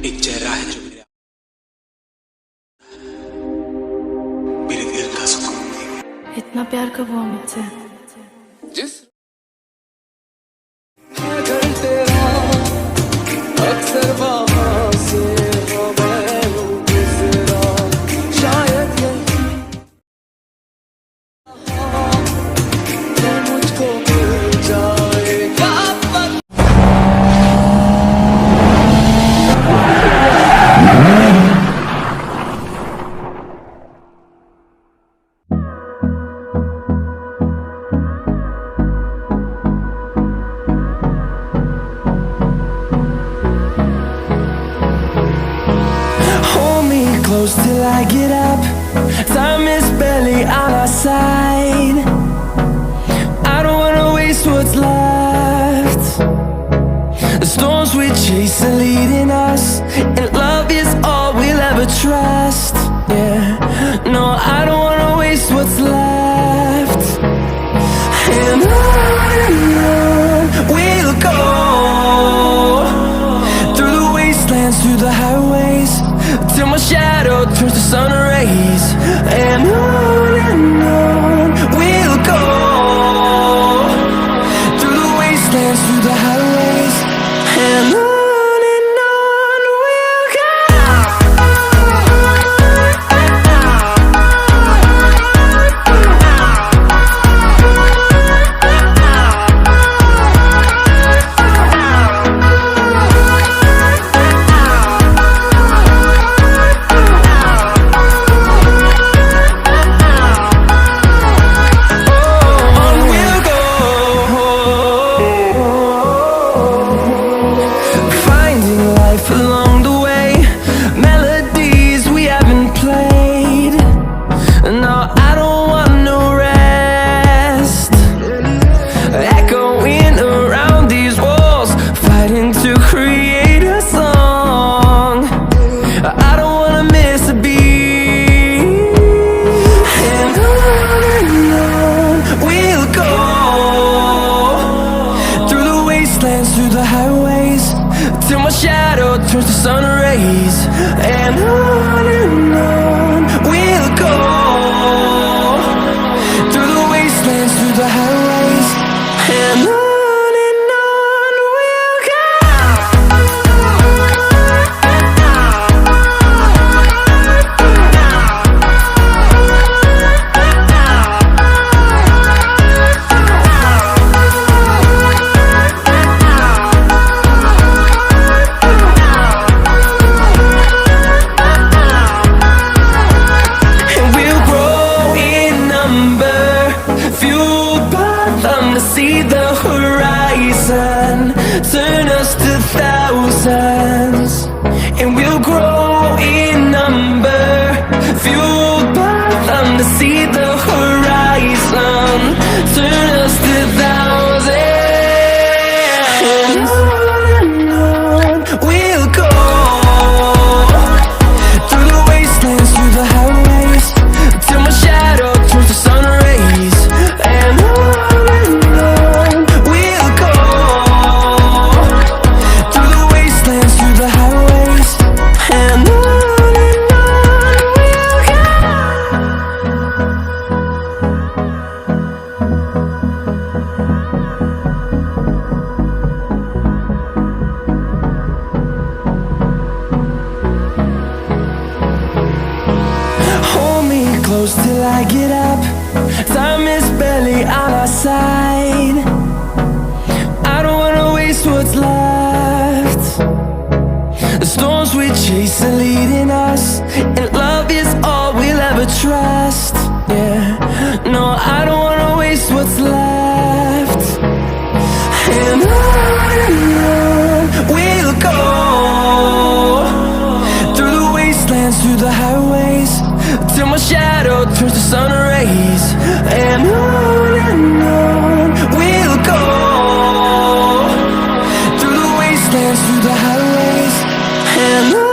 एक चेहरा है जो मेरे दिल का सुकून देगा। इतना प्यार कब हुआ मुझसे? जिस अक्सर वहाँ से हो मैं गुजरा, शायद ये मुझको मिल जाएगा। Close till I get up. Time is barely on our side. I don't wanna waste what's left. The storms we chase are leading us, and love is all we'll ever trust. Yeah, no, I don't wanna waste what's left. And on we'll go, through the wastelands, through the highways, till my shadow turns to sun rays. And on we'll go, through the wastelands, through the highways. And on we'll go. Along the way, melodies we haven't played. No, I don't want no rest. Echoing around these walls, fighting to create a song. I don't wanna miss a beat. And on we'll go, through the wastelands, through the highways, till my shadow turns to sun rays. And on we'll go, through the wastelands, through the highways. And on we'll go. See the horizon, turn us to thousands, and we'll grow in number, fueled by them to see the horizon, turn us to thousands. And on we'll go, through the wastelands, through the highways, till my shadow turns to sun rays. And close till I get up. Time is barely on our side. I don't wanna waste what's left. The storms we chase are leading us, and love is all we'll ever trust. Yeah, no, I don't wanna waste what's left. And on we'll go, through the wastelands, through the highways, till my shadow turns to sun rays. And on we'll go, through the wastelands, through the highways. And on